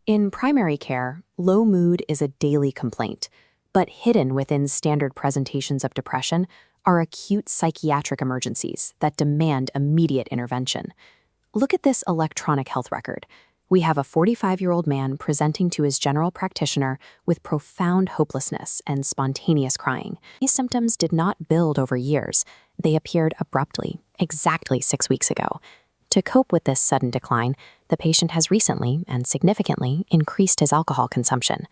In primary care, low mood is a daily complaint, but hidden within standard presentations of depression are acute psychiatric emergencies that demand immediate intervention. Look at this electronic health record. We have a 45-year-old man presenting to his general practitioner with profound hopelessness and spontaneous crying. These symptoms did not build over years. They appeared abruptly, exactly 6 weeks ago. To cope with this sudden decline, the patient has recently and significantly increased his alcohol consumption.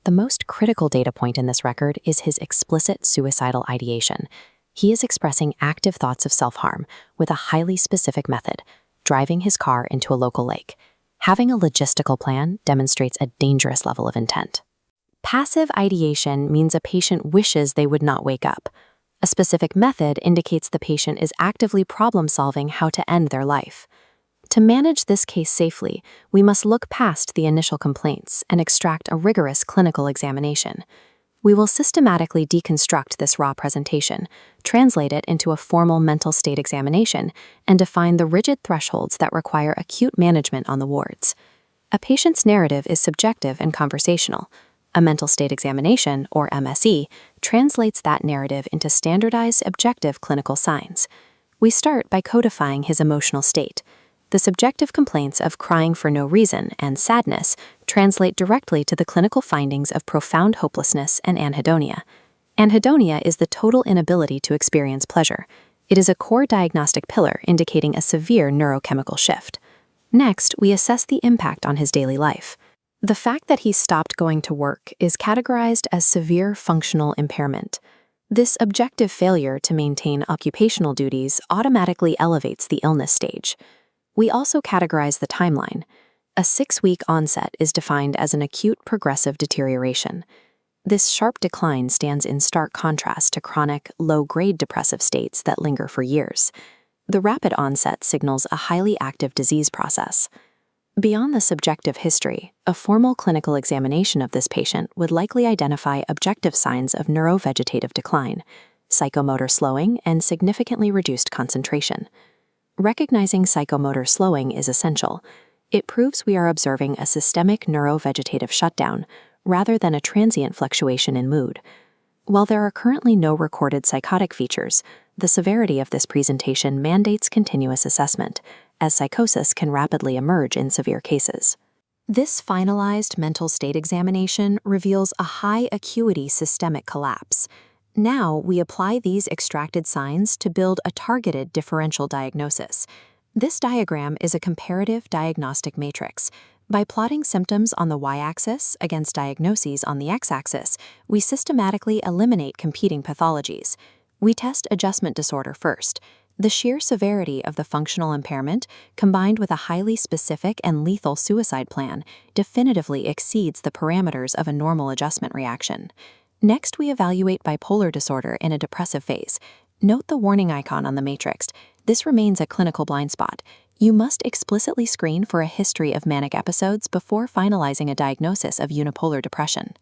The most critical data point in this record is his explicit suicidal ideation. He is expressing active thoughts of self-harm with a highly specific method, driving his car into a local lake. Having a logistical plan demonstrates a dangerous level of intent. Passive ideation means a patient wishes they would not wake up. A specific method indicates the patient is actively problem-solving how to end their life. To manage this case safely, we must look past the initial complaints and extract a rigorous clinical examination. We will systematically deconstruct this raw presentation, translate it into a formal mental state examination, and define the rigid thresholds that require acute management on the wards. A patient's narrative is subjective and conversational. A mental state examination, or MSE, translates that narrative into standardized objective clinical signs. We start by codifying his emotional state. The subjective complaints of crying for no reason and sadness translate directly to the clinical findings of profound hopelessness and anhedonia. Anhedonia is the total inability to experience pleasure. It is a core diagnostic pillar indicating a severe neurochemical shift. Next, we assess the impact on his daily life. The fact that he stopped going to work is categorized as severe functional impairment. This objective failure to maintain occupational duties automatically elevates the illness stage. We also categorize the timeline. A 6-week onset is defined as an acute progressive deterioration. This sharp decline stands in stark contrast to chronic, low-grade depressive states that linger for years. The rapid onset signals a highly active disease process. Beyond the subjective history, a formal clinical examination of this patient would likely identify objective signs of neurovegetative decline, psychomotor slowing, and significantly reduced concentration. Recognizing psychomotor slowing is essential. It proves we are observing a systemic neurovegetative shutdown rather than a transient fluctuation in mood. While there are currently no recorded psychotic features, the severity of this presentation mandates continuous assessment, as psychosis can rapidly emerge in severe cases. This finalized mental state examination reveals a high acuity systemic collapse. Now we apply these extracted signs to build a targeted differential diagnosis. This diagram is a comparative diagnostic matrix. By plotting symptoms on the y-axis against diagnoses on the x-axis, we systematically eliminate competing pathologies. We test adjustment disorder first. The sheer severity of the functional impairment, combined with a highly specific and lethal suicide plan, definitively exceeds the parameters of a normal adjustment reaction. Next, we evaluate bipolar disorder in a depressive phase. Note the warning icon on the matrix. This remains a clinical blind spot. You must explicitly screen for a history of manic episodes before finalizing a diagnosis of unipolar depression.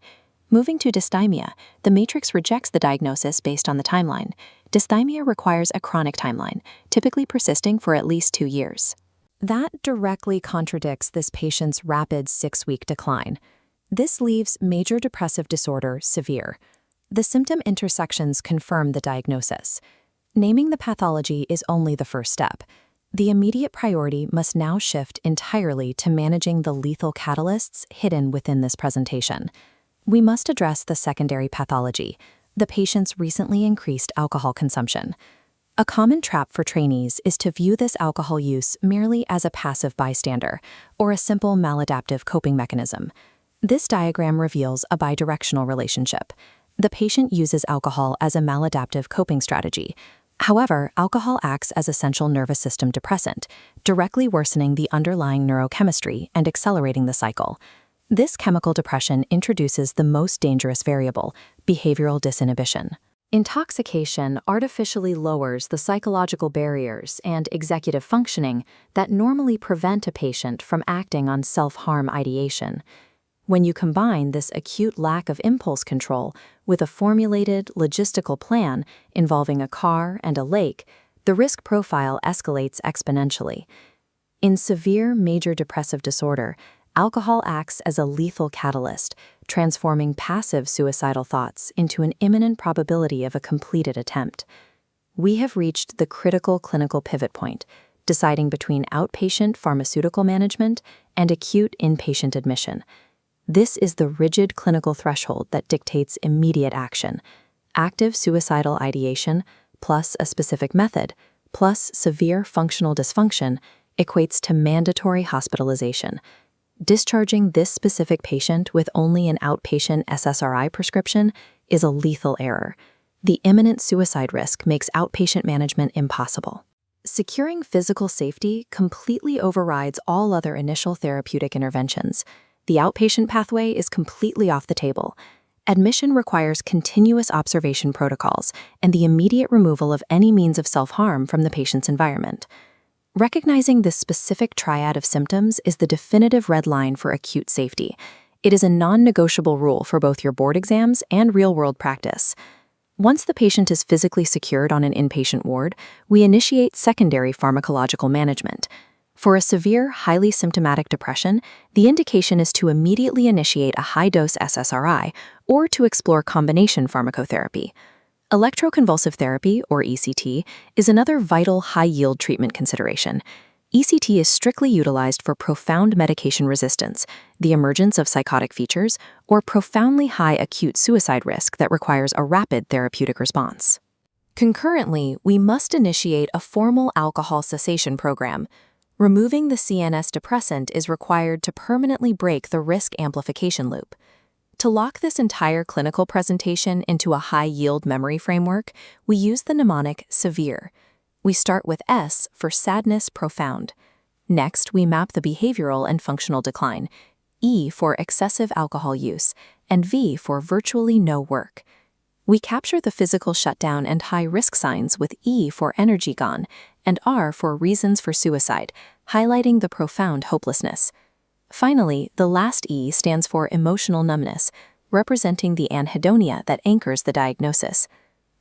Moving to dysthymia, the matrix rejects the diagnosis based on the timeline. Dysthymia requires a chronic timeline, typically persisting for at least 2 years. That directly contradicts this patient's rapid 6-week decline. This leaves major depressive disorder severe. The symptom intersections confirm the diagnosis. Naming the pathology is only the first step. The immediate priority must now shift entirely to managing the lethal catalysts hidden within this presentation. We must address the secondary pathology, the patient's recently increased alcohol consumption. A common trap for trainees is to view this alcohol use merely as a passive bystander or a simple maladaptive coping mechanism. This diagram reveals a bidirectional relationship. The patient uses alcohol as a maladaptive coping strategy. However, alcohol acts as a central nervous system depressant, directly worsening the underlying neurochemistry and accelerating the cycle. This chemical depression introduces the most dangerous variable, behavioral disinhibition. Intoxication artificially lowers the psychological barriers and executive functioning that normally prevent a patient from acting on self-harm ideation. When you combine this acute lack of impulse control with a formulated, logistical plan involving a car and a lake, the risk profile escalates exponentially. In severe major depressive disorder, Alcohol acts as a lethal catalyst, transforming passive suicidal thoughts into an imminent probability of a completed attempt. We have reached the critical clinical pivot point, deciding between outpatient pharmaceutical management and acute inpatient admission. This is the rigid clinical threshold that dictates immediate action. Active suicidal ideation, plus a specific method, plus severe functional dysfunction, equates to mandatory hospitalization. Discharging this specific patient with only an outpatient SSRI prescription is a lethal error. The imminent suicide risk makes outpatient management impossible. Securing physical safety completely overrides all other initial therapeutic interventions. The outpatient pathway is completely off the table. Admission requires continuous observation protocols and the immediate removal of any means of self-harm from the patient's environment. Recognizing this specific triad of symptoms is the definitive red line for acute safety. It is a non-negotiable rule for both your board exams and real-world practice. Once the patient is physically secured on an inpatient ward, we initiate secondary pharmacological management. For a severe, highly symptomatic depression, the indication is to immediately initiate a high-dose SSRI or to explore combination pharmacotherapy. Electroconvulsive therapy, or ECT, is another vital high-yield treatment consideration. ECT is strictly utilized for profound medication resistance, the emergence of psychotic features, or profoundly high acute suicide risk that requires a rapid therapeutic response. Concurrently, we must initiate a formal alcohol cessation program. Removing the CNS depressant is required to permanently break the risk amplification loop. To lock this entire clinical presentation into a high-yield memory framework, we use the mnemonic SEVERE. We start with S for sadness profound. Next, we map the behavioral and functional decline, E for excessive alcohol use, and V for virtually no work. We capture the physical shutdown and high-risk signs with E for energy gone, and R for reasons for suicide, highlighting the profound hopelessness. Finally, the last E stands for emotional numbness, representing the anhedonia that anchors the diagnosis.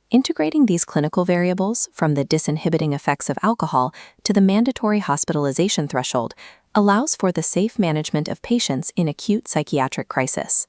Integrating these clinical variables, from the disinhibiting effects of alcohol to the mandatory hospitalization threshold, allows for the safe management of patients in acute psychiatric crisis.